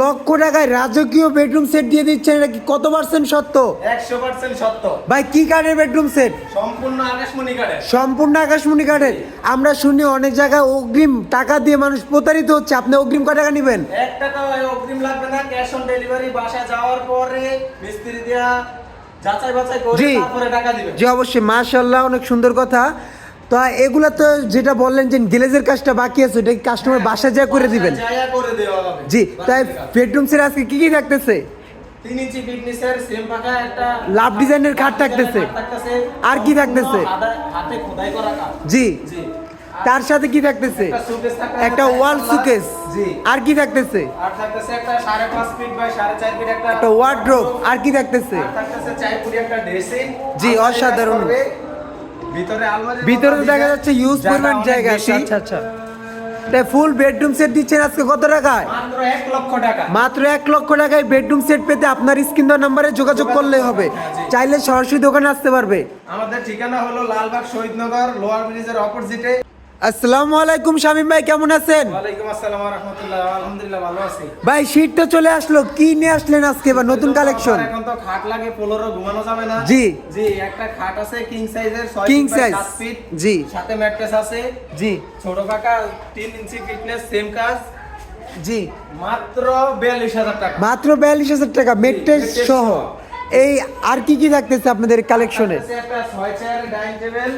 লক্ষ টাকায় রাজকীয় বেডরুম সেট দিয়ে দিচ্ছেন, এটা কি কত পার্সেন্ট সত্য? 100% সত্য ভাই কি কাঠের বেডরুম সেট? সম্পূর্ণ আকাশমণি কাঠের। সম্পূর্ণ আকাশমণি কাঠের। আমরা শুনি অনেক জায়গায় অগ্রিম টাকা দিয়ে মানুষ প্রতারিত হচ্ছে, আপনি অগ্রিম কত টাকা নেবেন? 1 টাকাও অগ্রিম লাগবে না, ক্যাশ অন ডেলিভারি। বাসা যাওয়ার পরে মিস্ত্রি দিয়া যাচাই বাছাই করে তারপরে টাকা দিবেন। জি অবশ্যই, মাশাআল্লাহ, অনেক সুন্দর কথা। তো এগুলা তো যেটা বললেন যে গ্লেজের কাজটা বাকি আছে, এটা কি কাস্টমার বাসা যা করে দিবেন? জায়গা করে দেওয়া হবে। জি, তাই বেডরুম সেট আজকে কি কি থাকতেছে? 3 ইঞ্চি ফিটনেসের সেম পাকা একটা লাভ ডিজাইনের খাট থাকতেছে। আর কি থাকতেছে? হাতে খোদাই করা কাঠ। জি জি। তার সাথে কি থাকতেছে? একটা ওয়াল সুকেস। জি। আর কি থাকতেছে? আর থাকতেছে একটা 5.5 ফিট বাই 4.5 ফিট একটা ওয়ার্ড্রোব। আর কি থাকতেছে? আর থাকতেছে 4 ফুট একটা ড্রেসিং। জি, অসাধারণ। ভিতরে আলমারি, ভিতরে দেখা যাচ্ছে ইউজ পরিমাণ জায়গা আছে। আচ্ছা আচ্ছা, তাই ফুল বেডরুম সেট দিচ্ছেন আজকে কত টাকায়? মাত্র 1 লক্ষ টাকা। মাত্র 1 লক্ষ টাকায় বেডরুম সেট পেতে আপনার স্ক্রিন দেওয়া নাম্বারে যোগাযোগ করলে হবে। চাইলে সরাসরি দোকানে আসতে পারবে। আমাদের ঠিকানা হলো লালবাগ শহীদনগর, লোয়ার ব্রিজের অপোজিটে। আসসালামু আলাইকুম শামীম ভাই, কেমন আছেন? ওয়ালাইকুম আসসালাম ওয়া রাহমাতুল্লাহ। আলহামদুলিল্লাহ ভালো আছি। ভাই শীত তো চলে আসলো, কি নিয়ে আসলেন আজকে বা নতুন কালেকশন? এখন তো খাট লাগে, পোলোরও ঘুমানো যাবে না। জি জি, একটা খাট আছে কিং সাইজের 6 king feet by size. 7 feet. জি সাথে ম্যাট্রেস আছে। জি ছোট কাকা 3 ইঞ্চি ফিটনেস সেম কাজ। জি মাত্র 42000 টাকা। মাত্র 42,000 টাকা মেট্রেস সহ। এই আর কি কি থাকতেছে আপনাদের কালেকশনে? আছে একটা 6 চেয়ারের ডাইনিং টেবিল।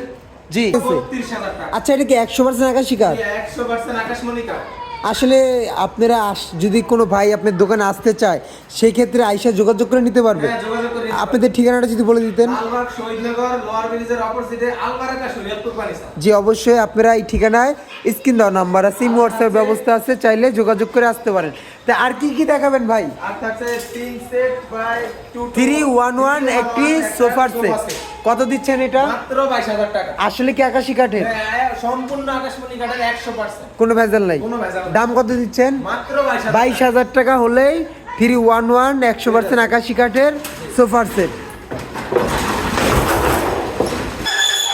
জি 32000 টাকা। আচ্ছা, এটা কি 100% আকাশী কাঠ? 100% আকাশমণি কাঠ। আসলে আপনারা যদি কোনো ভাই আপনার দোকানে আসতে চায়, সেই ক্ষেত্রে আইসা যোগাযোগ করে নিতে পারবে। হ্যাঁ, যোগাযোগ করে নিতে আপনাদের ঠিকানাটা যদি বলে দিতেন। লালবাগ শহীদনগর, লোয়ার ব্রিজের অপোজিটে আলবারাকা শরীয়তপুর ফার্নিচার। জি অবশ্যই, আপনারা এই ঠিকানায় স্ক্রিন দেওয়া নাম্বার আছে, ইমো হোয়াটসঅ্যাপ ব্যবস্থা আছে, চাইলে যোগাযোগ করে আসতে পারেন। তা আর কি কি দেখাবেন ভাই? আর থাকছে 3 সেট বাই 2 311 একটি সোফার সেট। কত দিচ্ছেন এটা? মাত্র 22000 টাকা। আসলে কি আকাশী কাঠের? হ্যাঁ, সম্পূর্ণ আকাশমণি কাঠের 100%। কোনো ভেজাল নাই। কোনো ভেজাল নাই। দাম কত দিচ্ছেন? মাত্র 22000। 22,000 টাকা হলেই 311 100% আকাশী কাঠের সোফার সেট।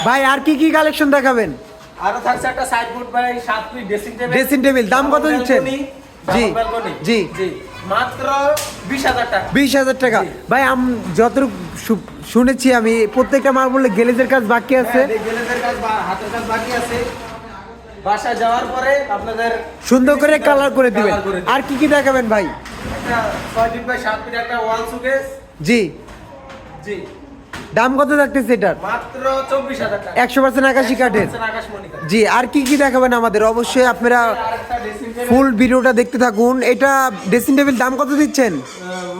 ভাই আর কি কি কালেকশন দেখাবেন? আরো থাকছে একটা 7 foot by 7 feet dressing table. Dressing table দাম কত দিচ্ছেন? জি জি জি, মাত্র 20000 টাকা। 20,000 টাকা। ভাই যতটুকু শুনেছি আমি, প্রত্যেকটা মার্বেলে গ্লেজের কাজ বাকি আছে। হ্যাঁ, গ্লেজের কাজ বা হাতের কাজ বাকি আছে। বাসা যাওয়ার পরে আপনাদের সুন্দর করে কালার করে দিবেন। কালার করে দিবেন। আর কি কি দেখাবেন ভাই? একটা 6 ফিট বাই 7 ফিট একটা ওয়াল সুকেস। জি জি, দাম কত থাকতেছে এটার? মাত্র 24000 টাকা। 100% আকাশী কাঠের। 100% আকাশমণি কাঠ। জি, আর কি কি দেখাবেন আমাদের? অবশ্যই আপনারা আরেকটা ড্রেসিং টেবিল। ফুল ভিডিওটা দেখতে থাকুন। এটা ড্রেসিং টেবিল দাম কত দিচ্ছেন?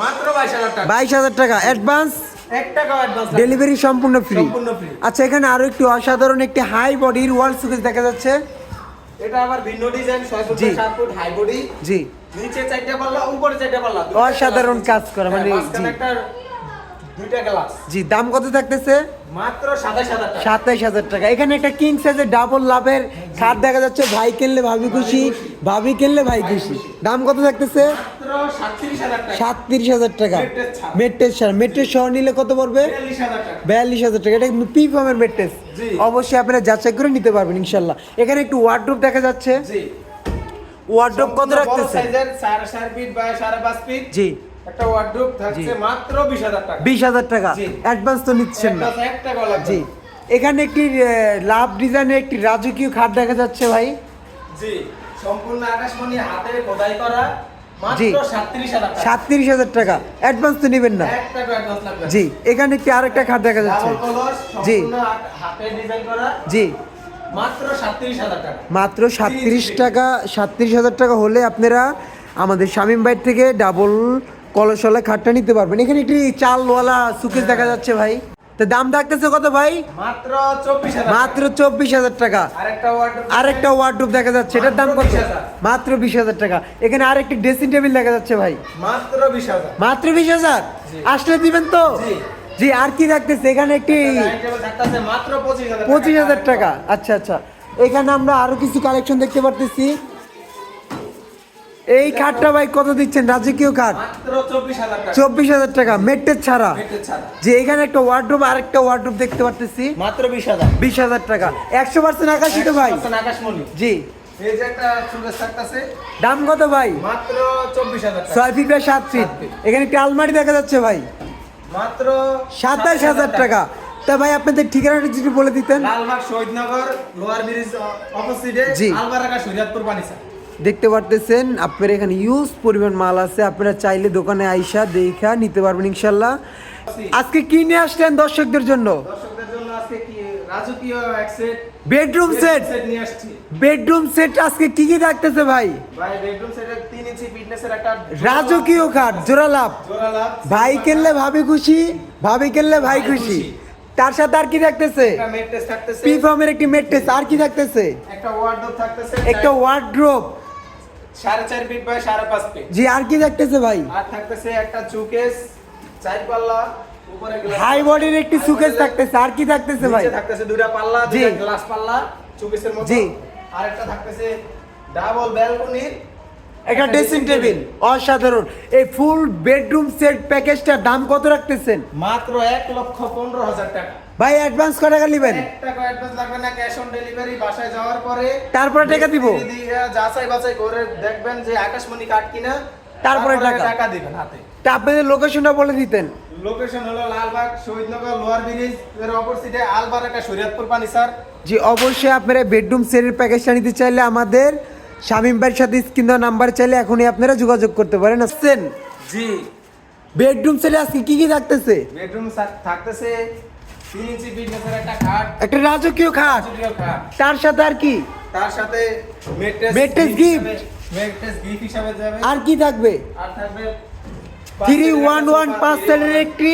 মাত্র 22000 টাকা। 22,000 টাকা অ্যাডভান্স, 1 টাকাও অ্যাডভান্স। ডেলিভারি সম্পূর্ণ ফ্রি। সম্পূর্ণ free। আচ্ছা, এখানে আরো একটি অসাধারণ একটি হাই বডির ওয়াল সুকেস দেখা যাচ্ছে। এটা আবার ভিন্ন ডিজাইন, 6 ফুট জি। By 7 foot high body. জি নিচে 4টা পাল্লা, উপরে 4টা পাল্লা। অসাধারণ কাজ করা, মানে মাঝখানে জি। একটা 2টা গ্লাস। জি, দাম কত থাকতেছে? মাত্র 27000 টাকা। 27,000 টাকা। এখানে একটা কিং সাইজের ডাবল লাভের খাট দেখা যাচ্ছে। ভাই কিনলে ভাবি খুশি, ভাবি কিনলে ভাই খুশি। দাম কত থাকতেছে? মাত্র 37000 টাকা। 37,000 টাকা। মেট্রেস ছাড়া। মেট্রেস সহ নিলে কত পড়বে? 42000 টাকা। 42,000 টাকা। এটা কিন্তু পি ফর্মের মেট্রেস। জি। অবশ্যই আপনারা যাচাই করে নিতে পারবেন ইনশাল্লাহ। এখানে একটু ওয়ার্ডরোব দেখা যাচ্ছে। জি। ওয়ার্ডরোব কত সম্পূর্ণ বড় রাখতেছে? সাইজের 4.5 ফিট বাই 5.5 ফিট। জি একটা ওয়ার্ডরোব থাকছে মাত্র 20000 টাকা। 20,000 টাকা। জি। অ্যাডভান্স তো নিচ্ছেন না? 1 টাকাও লাগবে জি, না। এখানে একটি লাভ ডিজাইনের একটি রাজকীয় খাট দেখা যাচ্ছে ভাই। জি, সম্পূর্ণ আকাশমণি হাতে খোদাই করা। জি। মাত্র 37000 টাকা। 37,000 টাকা। অ্যাডভান্স তো নেবেন না? 1 টাকা অ্যাডভান্স লাগবে না। জি, এখানে একটি আরেকটা খাট দেখা যাচ্ছে। ডাবল কলস, জি। সম্পূর্ণ হাতে ডিজাইন করা। জি, মাত্র 37000 টাকা। মাত্র 37,000 টাকা হলে আপনারা আমাদের শামীম ভাই থেকে ডাবল কলসওয়ালা খাটটা নিতে পারবেন। এখানে একটি চালওয়ালা সুকেস দেখা যাচ্ছে ভাই। তো দাম থাকতেছে কত ভাই? মাত্র 24000 মাত্র 24,000 টাকা। আরেকটা ওয়ার্ডরোব দেখা যাচ্ছে, এটার দাম কত? 20,000 মাত্র 20,000 টাকা। এখানে আরেকটি ড্রেসিং টেবিল দেখা যাচ্ছে ভাই। মাত্র 20000। মাত্র 20,000 আসলে দিবেন তো? জি। জি, আর কি থাকতেছে? এখানে একটি ডাইনিং টেবিল থাকতেছে মাত্র 25000 টাকা। 25,000 টাকা। আচ্ছা আচ্ছা, এখানে আমরা আরো কিছু কালেকশন দেখতে পারতেছি। এই খাটটা ভাই কত দিচ্ছেন? রাজকীয় খাট মাত্র 24000 টাকা। 24,000 টাকা মেট্রেস ছাড়া। মেট্রেস ছাড়া। যে এখানে একটা ওয়ার্ডরোব, আরেকটা ওয়ার্ডরোব দেখতে পারতেছি। মাত্র 20000। 20,000 টাকা। 100% আকাশী তো ভাই? 100% আকাশমণি। জি, এই যে একটা সুকেস থাকতেছে দাম কত ভাই? মাত্র 24,000 টাকা। 6 ফিট বাই 7 ফিট। এখানে একটা আলমারি দেখা যাচ্ছে ভাই, মাত্র 27,000 টাকা। তা ভাই আপনাদের ঠিকানাটা যদি বলে দিতেন। লালবাগ শহীদনগর লোয়ার ব্রিজ অপোজিটে জি। আলবারাকা শরীয়তপুর বানিসা। দেখতে পারতেছেন আপনার এখানে ইউজ পরিমাণ মাল আছে, আপনারা চাইলে দোকানে আইসা দেখা নিতে পারবেন ইনশাল্লাহ। আজকে কি নিয়ে আসলেন দর্শকদের জন্য? দর্শকদের জন্য আজকে কি রাজকীয় এক সেট বেডরুম সেট। নিয়ে আসছি। বেডরুম সেট আজকে কি কি থাকতেছে ভাই? ভাই বেডরুম সেটের 3 ইঞ্চি ফিটনেসের একটা রাজকীয় খাট জোড়া লাভ। জোড়া লাভ। ভাই কিনলে ভাবি খুশি, ভাবি কিনলে ভাই খুশি। তার সাথে আর কি থাকতেছে? একটা মেট্রেস থাকতেছে, পি ফর্মের একটি মেট্রেস। আর কি থাকতেছে? একটা ওয়ার্ডরোব থাকতেছে, একটা ওয়ার্ডরোব। 4.5 feet by 5.5 feet. জি, আর কি থাকতেছে ভাই? আর থাকতেছে একটা চুকেস 4 পাল্লা উপরে গ্লাস। হাই বডির একটি সুকেস থাকতেছে। আর কি থাকতেছে ভাই? নিচে থাকতেছে দুইটা পাল্লা, জি। দুইটা গ্লাস পাল্লা চুকেসের মতো। জি। আর একটা থাকতেছে ডাবল ব্যালকনির একটা ড্রেসিং টেবিল। অসাধারণ। এই ফুল বেডরুম সেট প্যাকেজটার দাম কত রাখতেছেন? মাত্র 1,15,000 টাকা। ভাই অ্যাডভান্স কত টাকা নেবেন? 1 টাকা অ্যাডভান্স লাগবে না, ক্যাশ অন ডেলিভারি। বাসায় যাওয়ার পরে তারপরে টাকা দিব। মিস্ত্রি দিয়ে যাচাই বাছাই করে দেখবেন যে আকাশমণি কাঠ কিনা, তারপরে টাকা। টাকা দিবেন হাতে। তা আপনাদের লোকেশনটা বলে দিতেন। লোকেশন হলো লালবাগ শহীদনগর লোয়ার ব্রিজ এর অপোজিটে আলবারাকা শরীয়তপুর পানিসার। জি, অবশ্যই আপনারা বেডরুম সেটের প্যাকেজটা নিতে চাইলে আমাদের শামীম ভাইয়ের সাথে স্ক্রিন দেওয়া নাম্বার চাইলে এখনই আপনারা যোগাযোগ করতে পারেন। আসছেন জি। বেডরুম সেটে আজকে কি কি থাকতেছে? বেডরুম থাকতেছে 3 ইঞ্চি ফিটনেসের একটা খাট, একটা রাজকীয় খাট। রাজকীয় খাট। তার সাথে আর কি? তার সাথে Mattress gift। মেট্রেস গিফট হিসাবে যাবে। আর কি থাকবে? আর থাকবে 311 5 সেটের একটি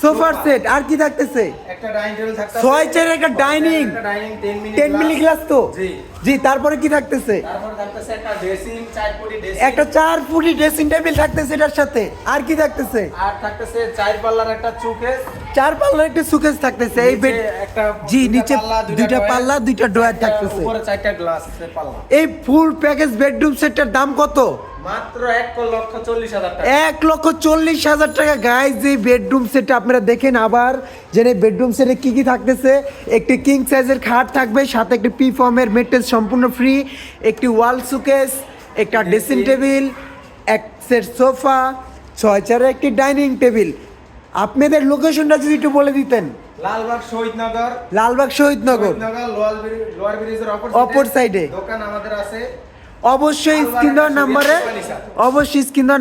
সোফার সেট। আর কি থাকতেছে? একটা ডাইনিং টেবিল থাকতেছে, 6 চেয়ারের একটা ডাইনিং। একটা ডাইনিং 10 মিলি গ্লাস তো? জি। জি, তারপরে কি থাকতেছে? তারপর থাকতেছে একটা ড্রেসিং 4 ফুটি ড্রেসিং। একটা 4 ফুটি ড্রেসিং টেবিল থাকতেছে এটার সাথে। আর কি থাকতেছে? আর থাকতেছে 4 পাল্লার একটা চুকেস। 4 পাল্লার একটা সুকেস থাকতেছে। এই বেড একটা জি, নিচে দুইটা পাল্লা, দুইটা ড্রয়ার থাকতেছে। উপরে 4টা গ্লাস আছে পাল্লা। এই ফুল প্যাকেজ বেডরুম সেটটার দাম কত? মাত্র 1,40,000 টাকা। 1,40,000 টাকা। গাইজ এই বেডরুম সেটটা আপনারা দেখেন আবার জেনে বেডরুম সেটে কি কি থাকতেছে। একটি কিং সাইজের খাট থাকবে, সাথে একটি পি ফর্মের মেট্রেস সম্পূর্ণ ফ্রি, একটি ওয়াল সুকেস, একটা ড্রেসিং টেবিল, এক সেট সোফা, 6 চেয়ারের একটি ডাইনিং টেবিল। আপনাদের লোকেশনটা যদি একটু বলে দিতেন। লালবাগ শহীদনগর। লালবাগ শহীদনগর লোয়ার ব্রিজের অপর সাইডে দোকান আমাদের আছে। অবশ্যই স্ক্রিন দেওয়ার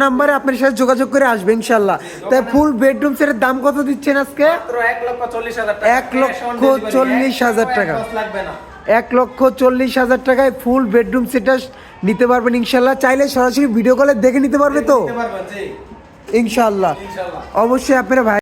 নাম্বারে আপনার সাথে যোগাযোগ করে আসবে ইনশাল্লাহ। তাই ফুল বেডরুম সেটের দাম কত দিচ্ছেন আজকে? মাত্র 1,40,000 টাকা। 1,40,000 টাকা। লাগবে না। 1,40,000 টাকায় ফুল বেডরুম সেটটা নিতে পারবেন ইনশাল্লাহ। চাইলে সরাসরি ভিডিও কলে দেখে নিতে পারবে তো নিতে পারবেন, জি। ইনশাল্লাহ। ইনশাআল্লাহ। অবশ্যই আপনারা ভাই